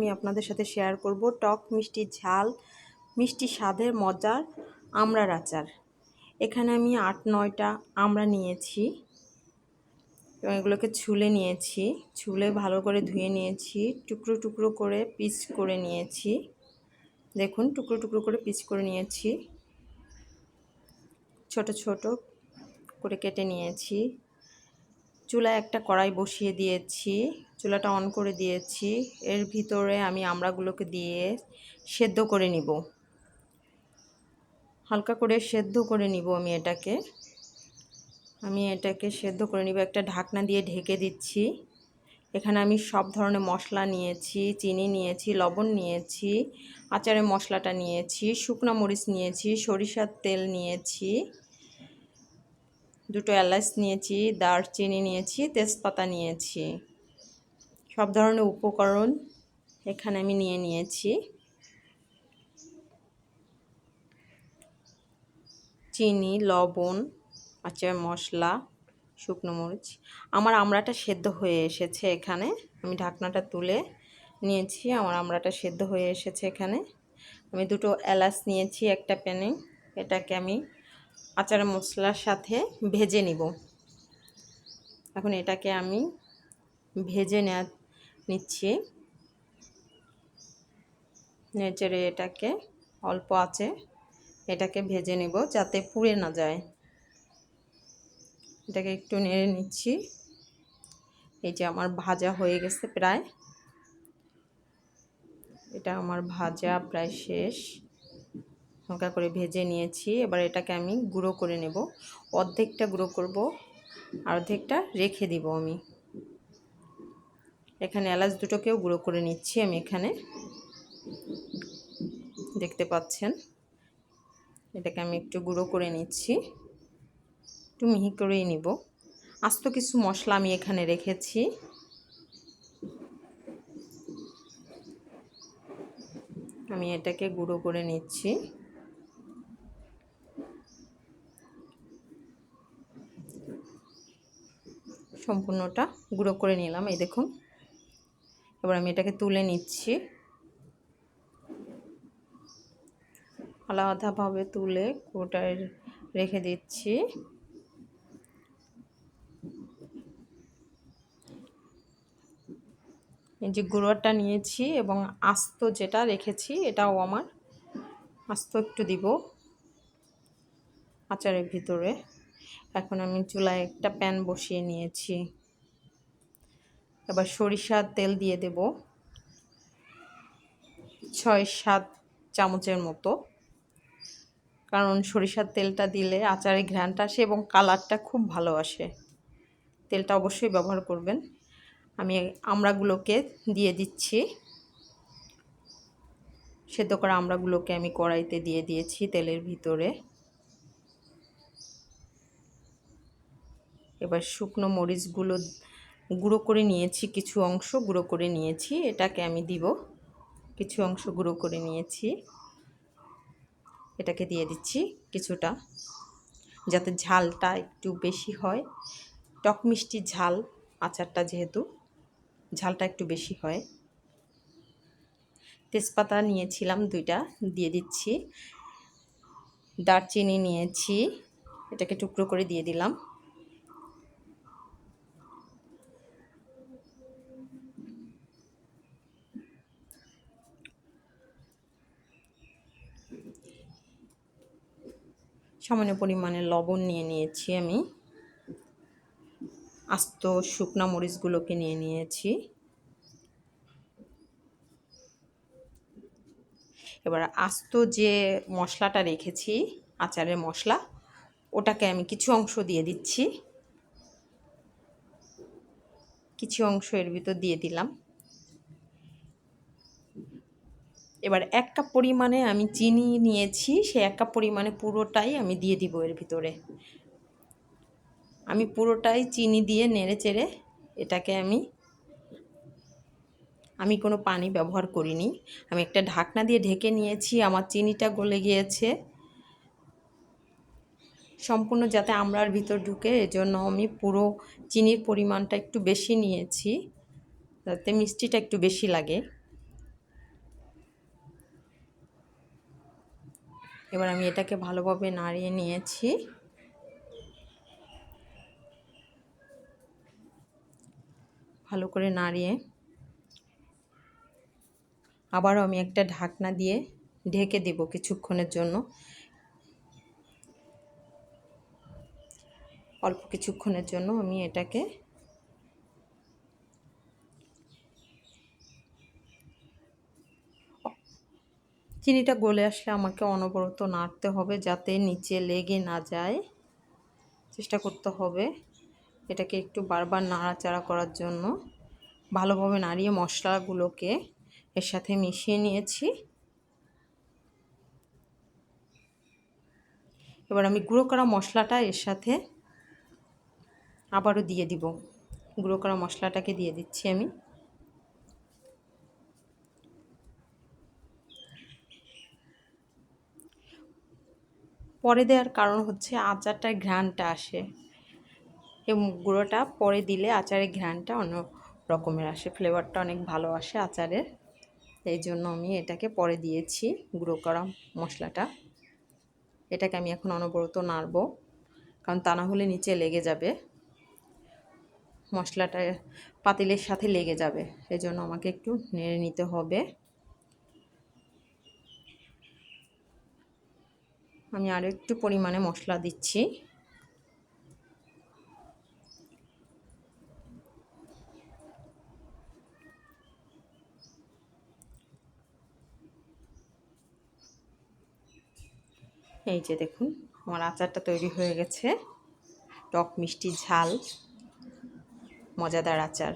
আমি আপনাদের সাথে শেয়ার করব টক মিষ্টি ঝাল মিষ্টি স্বাদের মজার আমড়ার আচার। এখানে আমি ৮-৯টা আমড়া নিয়েছি এবং এগুলোকে ছুলে নিয়েছি। ছুলে ভালো করে ধুয়ে নিয়েছি, টুকরো টুকরো করে পিস করে নিয়েছি। দেখুন, টুকরো টুকরো করে পিস করে নিয়েছি, ছোট ছোট করে কেটে নিয়েছি। চুলায় একটা কড়াই বসিয়ে দিয়েছি, চুলাটা অন করে দিয়েছি। এর ভিতরে আমি আমড়াগুলোকে দিয়ে সেদ্ধ করে নিব, হালকা করে সেদ্ধ করে নিব। আমি এটাকে সেদ্ধ করে নিব। একটা ঢাকনা দিয়ে ঢেকে দিচ্ছি। এখানে আমি সব ধরনের মশলা নিয়েছি, চিনি নিয়েছি, লবণ নিয়েছি, আচারের মশলাটা নিয়েছি, শুকনো মরিচ নিয়েছি, সরিষার তেল নিয়েছি, 2টো এলাচ নিয়েছি, দারচিনি নিয়েছি, তেজপাতা নিয়েছি। সব ধরনের উপকরণ এখানে আমি নিয়ে নিয়েছি। চিনি, লবণ, আচার মশলা, শুকনো মরিচ। আমার আমড়াটা সেদ্ধ হয়ে এসেছে। এখানে আমি ঢাকনাটা তুলে নিয়েছি, আমার আমড়াটা সেদ্ধ হয়ে এসেছে। এখানে আমি 2টো এলাচ নিয়েছি একটা প্যানে। এটাকে আমি আচারের মশলার সাথে ভেজে নিব। এখন এটাকে আমি ভেজে নিচ্ছি, নেড়ে এটাকে অল্প আঁচে এটাকে ভেজে নেব যাতে পুড়ে না যায়। এটাকে একটু নেড়ে নিচ্ছি। এই যে আমার ভাজা হয়ে গেছে প্রায়, এটা আমার ভাজা প্রায় শেষ। হালকা করে ভেজে নিয়েছি। এবার এটাকে আমি গুঁড়ো করে নেব। অর্ধেকটা গুঁড়ো করব, অর্ধেকটা রেখে দিব। আমি এখানে এলাচ 2টোকেও গুঁড়ো করে নিচ্ছি। আমি এখানে দেখতে পাচ্ছেন, এটাকে আমি একটু গুঁড়ো করে নিচ্ছি, একটু মিহি করেই নিব। আস্ত কিছু মশলা আমি এখানে রেখেছি। আমি এটাকে গুঁড়ো করে নিচ্ছি। সম্পূর্ণটা গুঁড়ো করে নিলাম। এই দেখুন, এবার আমি এটাকে তুলে নিচ্ছি। আলাদাভাবে তুলে কোটায় রেখে দিচ্ছি। এই যে গুঁড়োটা নিয়েছি এবং আস্ত যেটা রেখেছি এটাও আমার আস্ত একটু দিব আচারের ভিতরে। এখন আমি চুলায় একটা প্যান বসিয়ে নিয়েছি। এবার সরিষার তেল দিয়ে দেব 6-7 চামচের মতো, কারণ সরিষার তেলটা দিলে আচারের ঘ্রাণটা আসে এবং কালারটা খুব ভালো আসে। তেলটা অবশ্যই ব্যবহার করবেন। আমি আমড়াগুলোকে দিয়ে দিচ্ছি। সেদ্ধ করা আমড়াগুলোকে আমি কড়াইতে দিয়ে দিয়েছি তেলের ভিতরে। এবার শুকনো মরিচগুলো গুঁড়ো করে নিয়েছি, কিছু অংশ গুঁড়ো করে নিয়েছি, এটাকে আমি দিব। কিছু অংশ গুঁড়ো করে নিয়েছি, এটাকে দিয়ে দিচ্ছি কিছুটা, যাতে ঝালটা একটু বেশি হয়। টক মিষ্টি ঝাল আচারটা, যেহেতু ঝালটা একটু বেশি হয়। তেজপাতা নিয়েছিলাম 2টা, দিয়ে দিচ্ছি। দারচিনি নিয়েছি, এটাকে টুকরো করে দিয়ে দিলাম। সামান্য পরিমাণে লবণ নিয়ে নিয়েছি। আমি আস্ত শুকনা মরিচগুলোকে নিয়ে নিয়েছি। এবার আস্ত যে মশলাটা রেখেছি, আচারের মশলা, ওটাকে আমি কিছু অংশ দিয়ে দিচ্ছি। কিছু অংশ এর ভিতর দিয়ে দিলাম। এবার 1 কাপ পরিমাণে আমি চিনি নিয়েছি, সেই 1 কাপ পরিমাণে পুরোটাই আমি দিয়ে দিব এর ভিতরে। আমি পুরোটাই চিনি দিয়ে নেড়ে চেড়ে এটাকে আমি কোনো পানি ব্যবহার করিনি। আমি একটা ঢাকনা দিয়ে ঢেকে নিয়েছি। আমার চিনিটা গলে গিয়েছে সম্পূর্ণ, যাতে আমড়ার ভিতর ঢুকে, এজন্য আমি পুরো চিনির পরিমাণটা একটু বেশি নিয়েছি, যাতে মিষ্টিটা একটু বেশি লাগে। এবার আমি এটাকে ভালোভাবে নাড়িয়ে নিয়েছি। ভালো করে নাড়িয়ে আবারও আমি একটা ঢাকনা দিয়ে ঢেকে দেব কিছুক্ষণের জন্য। অল্প কিছুক্ষণের জন্য আমি এটাকে চিনিটা গলে আসলে আমাকে অনবরত নাড়তে হবে যাতে নিচে লেগে না যায়, চেষ্টা করতে হবে। এটাকে একটু বারবার নাড়াচাড়া করার জন্য ভালোভাবে নাড়িয়ে মশলাগুলোকে এর সাথে মিশিয়ে নিয়েছি। এবার আমি গুঁড়ো করা মশলাটা এর সাথে আবারও দিয়ে দিব। গুঁড়ো করা মশলাটাকে দিয়ে দিচ্ছি আমি। পরে দেওয়ার কারণ হচ্ছে আচারটার ঘ্রাণটা আসে, এবং গুঁড়োটা পরে দিলে আচারের ঘ্রাণটা অন্য রকমের আসে, ফ্লেভারটা অনেক ভালো আসে আচারের। এই জন্য আমি এটাকে পরে দিয়েছি গুঁড়ো করা মশলাটা। এটাকে আমি এখন অনবরত নাড়ব, কারণ তা না হলে নিচে লেগে যাবে, মশলাটা পাতিলের সাথে লেগে যাবে। এই জন্য আমাকে একটু নেড়ে নিতে হবে। আমি আরও একটু পরিমাণে মশলা দিচ্ছি। এই যে দেখুন আমার আচারটা তৈরি হয়ে গেছে, টক মিষ্টি ঝাল মজাদার আচার।